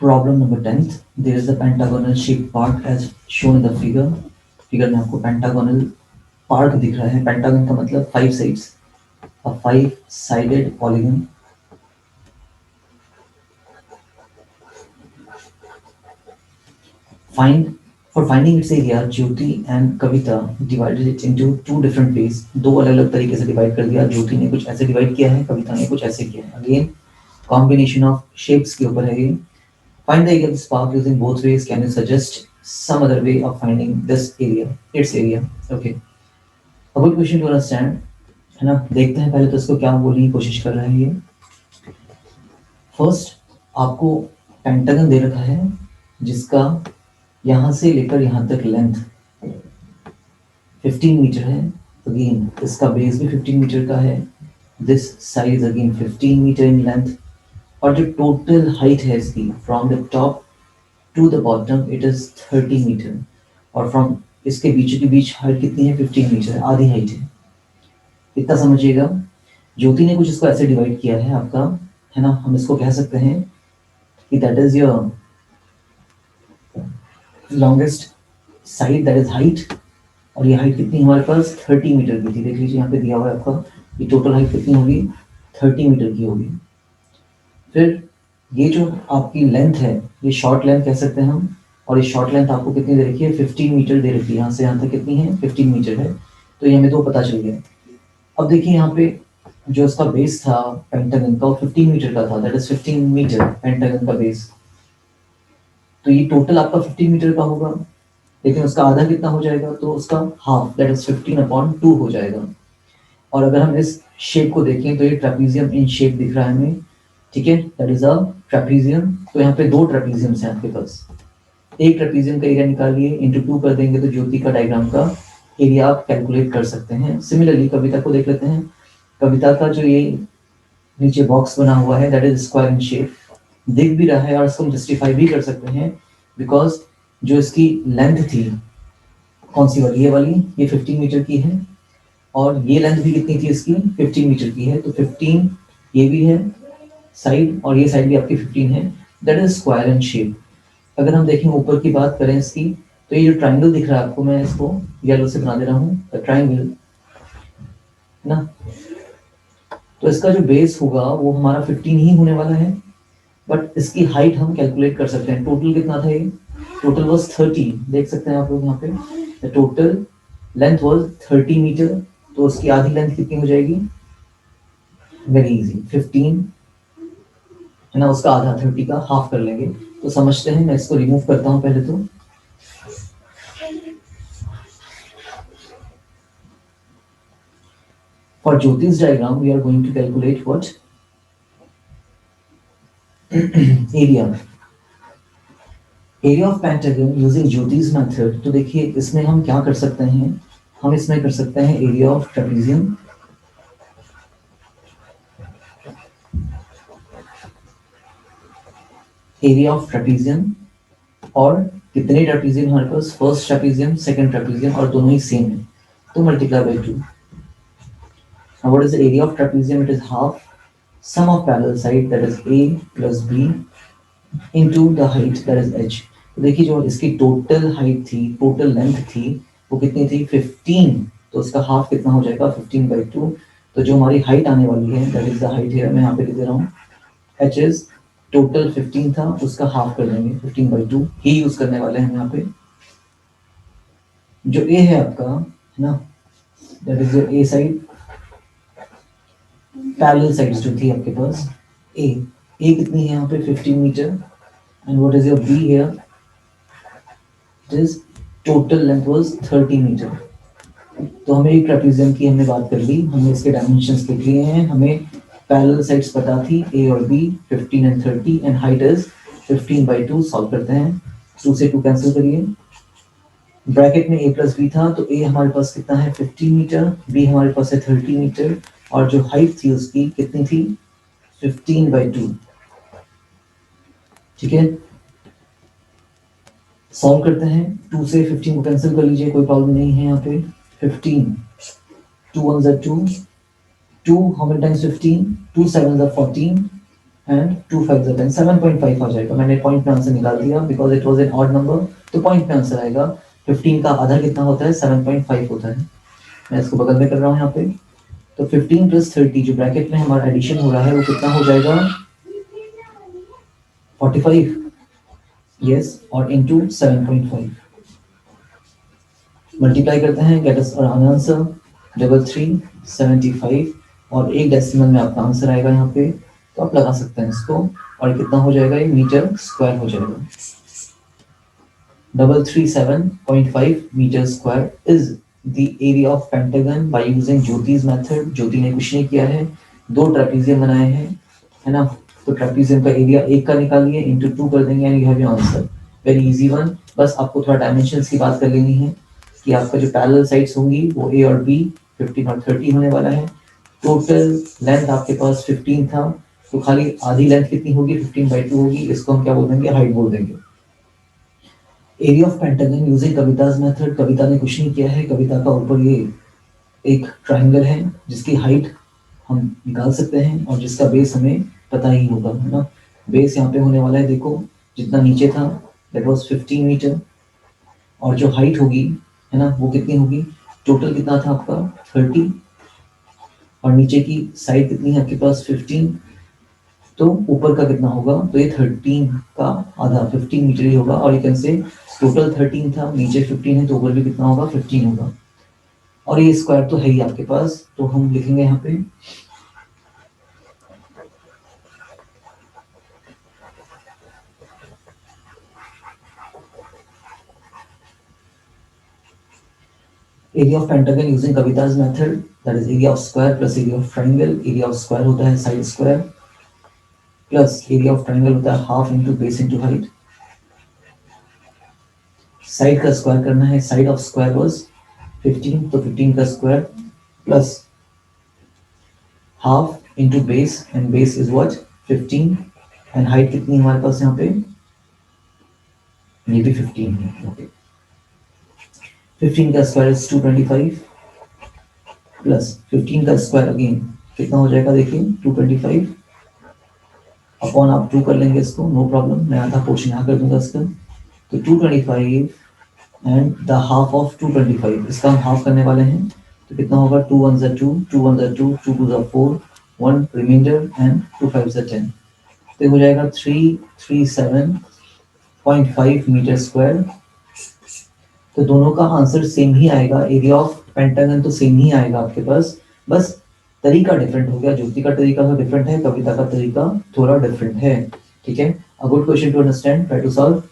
Problem number 10th, there is a pentagonal shaped park as shown in the figure. Figure में आपको pentagonal park दिख रहा है. Pentagon का मतलब 5 sides, a 5-sided polygon. For finding its area, Jyoti and Kavita divided it into two different ways. दो अलग अलग तरीके से डिवाइड कर दिया. ज्योति ने कुछ ऐसे डिवाइड किया है, कविता ने कुछ ऐसे किया है. अगेन कॉम्बिनेशन ऑफ शेप्स के ऊपर है ये. Find the area of this park using both ways. Can you suggest some other way of finding this area, its area? Okay. A good question to understand. है ना, देखते हैं पहले तो इसको क्या बोलने की कोशिश कर रहा है ये. फर्स्ट आपको पेंटागन दे रखा है जिसका यहाँ से लेकर यहाँ तक लेंथ 15 मीटर है. अगेन इसका बेस भी 15 मीटर का है. This side again 15 metre in length. और जो टोटल हाइट है इसकी from the top to the bottom it is 30 metre. और फ्रॉम इसके बीच के बीच हाइट कितनी है? 15 मीटर है, आधी हाइट है. इतना समझिएगा. ज्योति ने कुछ इसको ऐसे डिवाइड किया है आपका, है ना. हम इसको कह सकते हैं कि that is your longest side, that is height. और ये हाइट कितनी हमारे पास 30 मीटर की थी. देख लीजिए यहाँ पे दिया हुआ है आपका. ये टोटल हाइट कितनी होगी? 30 मीटर की होगी. फिर ये जो आपकी लेंथ है ये शॉर्ट लेंथ कह सकते हैं हम. और ये शॉर्ट लेंथ आपको कितनी दे रखी है? 15 मीटर दे रखी है. यहाँ से यहाँ तक कितनी है? 15 मीटर है. तो ये हमें तो पता चल गया. अब देखिए यहाँ पे जो इसका बेस था पेंटागन का वो 15 मीटर का था. दैट इज 15 मीटर पेंटागन का बेस. तो ये टोटल आपका 15 मीटर का होगा, लेकिन उसका आधा कितना हो जाएगा? तो उसका हाफ, दैट इज 15/2 हो जाएगा. और अगर हम इस शेप को देखें तो ये ट्रेपीजियम इन शेप दिख रहा है हमें. ठीक है, दैट इज अ ट्रेपीजियम. तो यहाँ पे दो ट्रेपीजियम्स हैं आपके पास. एक ट्रेपीजियम का एरिया निकालिए, इंटू 2 कर देंगे तो ज्योति का डायग्राम का एरिया आप कैलकुलेट कर सकते हैं. सिमिलरली कविता को देख लेते हैं. कविता का जो ये नीचे बॉक्स बना हुआ है that is square in shape. दिख भी रहा है और इसको हम जस्टिफाई भी कर सकते हैं बिकॉज जो इसकी लेंथ थी कौन सी वाली? ये वाली, ये 15 मीटर की है. और ये लेंथ भी कितनी थी इसकी? 15 मीटर की है. तो 15 ये भी है साइड और ये साइड भी आपकी 15 है. That is square in shape. अगर हम देखें ऊपर की बात करें इसकी, तो ये जो ट्राइंगल दिख रहा है आपको, मैं इसको येलो से बना दे रहा हूँ ट्राइंगल ना. तो इसका जो बेस होगा वो हमारा 15 ही होने वाला है. बट इसकी हाइट हम कैलकुलेट कर सकते हैं. टोटल कितना था ये? Total was 30. देख सकते हैं आप लोग यहाँ पे टोटल लेंथ वाज 30 मीटर. तो उसकी आधी लेंथ कितनी हो जाएगी? वेरी इजी, 15 है ना. उसका आधा 30 का हाफ कर लेंगे. तो समझते हैं. मैं इसको रिमूव करता हूं पहले तो. For Jyoti's diagram, we are going to calculate what? Area. Area of pentagon using Jyoti's method. तो देखिए इसमें हम क्या कर सकते हैं? हम इसमें कर सकते हैं area of trapezium. Area of trapezium. और कितने ट्रेपीजियम हमारे पास? फर्स्ट ट्रेपीजियम, सेकंड ट्रेपीजियम, और दोनों ही सेम है. तो multiply by 2. Now what is the area of trapezium? It is half sum of parallel side, that is A plus B into the height, that is H. तो देखिए जो इसकी total height थी, total length थी, वो कितनी थी? 15. तो इसका हाफ कितना हो जाएगा? 15/2. तो जो हमारी हाइट आने वाली है that is the height here. मैं यहाँ पे लिख दे रहा हूँ. H is टोटल 15 था, उसका हाफ कर देंगे. 15/2 ही यूज करने वाले हैं यहाँ पे. जो A है आपका, है ना, that is your A side. Parallel sides जो थी आपके पास, ए कितनी है यहाँ पे? 15 metre. And what is your B here? It is total length was 30 metre. तो हमें एक ट्रेपीजियम की हमने बात कर ली, हमने इसके डायमेंशंस लिख लिए हैं, हमें पैरेलल साइड्स पता थी ए और B 15 and 30 and height is 15/2. Solve करते हैं. 2 से 2 कैंसिल करिए. ब्रैकेट में a प्लस बी था तो a हमारे पास कितना है? 15 मीटर. b हमारे पास है 30 मीटर. और जो हाइट थी उसकी कितनी थी? 15/2. ठीक है, सॉल्व करते हैं. 2 से 15 को कैंसिल कर लीजिए, कोई प्रॉब्लम नहीं है यहाँ पे. 15 2 1 2 2 how many times 15? 2 7 14 एंड 2 5 10, 7.5 आ जाएगा। मैंने पॉइंट में आंसर निकाल दिया because it was an odd number, तो पॉइंट में आंसर आएगा। 15 का आधा कितना होता है? 7.5 होता है। मैं इसको बगल में कर रहा हूँ यहाँ पे। तो 15 प्लस 30 जो ब्रैकेट में हमारा एडिशन हो रहा है वो कितना हो जाएगा? 45, यस, और इनटू 7.5 मल्टीप्लाई करते हैं, गेट अस आंसर 3375, और एक डेसिमल में आपका आंसर आएगा यहाँ पे, तो आप लगा सकते हैं इसको। और कितना हो जाएगा? ये मीटर स्क्वायर हो जाएगा। 337.5 metre square is the area of pentagon by using Jyoti's method. Jyoti ने कुछ नहीं किया है, दो ट्रेपीजियम बनाए हैं, है ना। तो ट्रेपीजियम का एरिया एक का निकालिए, इंटू 2 कर देंगे and you have your answer. Very easy one. बस आपको थोड़ा डायमेंशंस की बात कर लेनी है कि आपका जो पैरेलल साइड्स होंगी वो ए और बी 15 और 30 होने वाला है। टोटल लेंथ आपके पास 15 था, तो खाली आधी लेंथ कितनी होगी? 15/2 होगी। इसको हम क्या बोल देंगे? हाइट बोल देंगे। Area of pentagon using Kavita's method. Kavita ने कुछ नहीं किया है, कविता का ऊपर ये एक ट्रायंगल है जिसकी हाइट हम निकाल सकते हैं और जिसका बेस हमें पता ही होगा, है ना। बेस यहाँ पे होने वाला है, देखो जितना नीचे था दैट वाज 15 मीटर, और जो हाइट होगी, है ना, वो कितनी होगी? टोटल कितना था आपका? 30, और नीचे की साइड कितनी है आपके पास? 15, तो ऊपर का कितना होगा? तो ये 13 का आधा 15 मीटर ही होगा। और यू कैन से टोटल 13 था, नीचे 15 है, तो ऊपर भी कितना होगा? 15 होगा। और ये स्क्वायर तो है ही आपके पास, तो हम लिखेंगे यहाँ पे area of pentagon using Kavita's method, that is area of square plus area of triangle. Area of square होता है side square, plus area of triangle होता है half into base into height. Side का स्क्वायर करना है, साइड ऑफ स्क्वायर वाज 15, तो 15 का square plus half into base, and base is what? 15, and height कितनी हमारे पास यहाँ पे? ये भी 15 है, ओके। 15 का स्क्वायर इज 225, प्लस 15 का स्क्वायर अगेन कितना हो जाएगा? देखिए 225 अपॉन, आप 2 कर लेंगे इसको, नो प्रॉब्लम, मैं आधा पोर्शन यहाँ कर दूंगा इसका। तो 225 एंड द हाफ ऑफ 225, इसका हम हाफ करने वाले हैं, तो कितना होगा? 2 1 2, 2 1 2, 2 2 4, 1 रिमाइंडर, एंड 2 5 10, तो हो जाएगा 337.5 मीटर स्क्वायर। तो दोनों का आंसर सेम ही आएगा, एरिया ऑफ पेंटागन तो सेम ही आएगा आपके पास, बस तरीका डिफरेंट हो गया। ज्योति का तरीका तो डिफरेंट है, कविता का तरीका थोड़ा डिफरेंट है, ठीक है। A good question to understand, try to solve.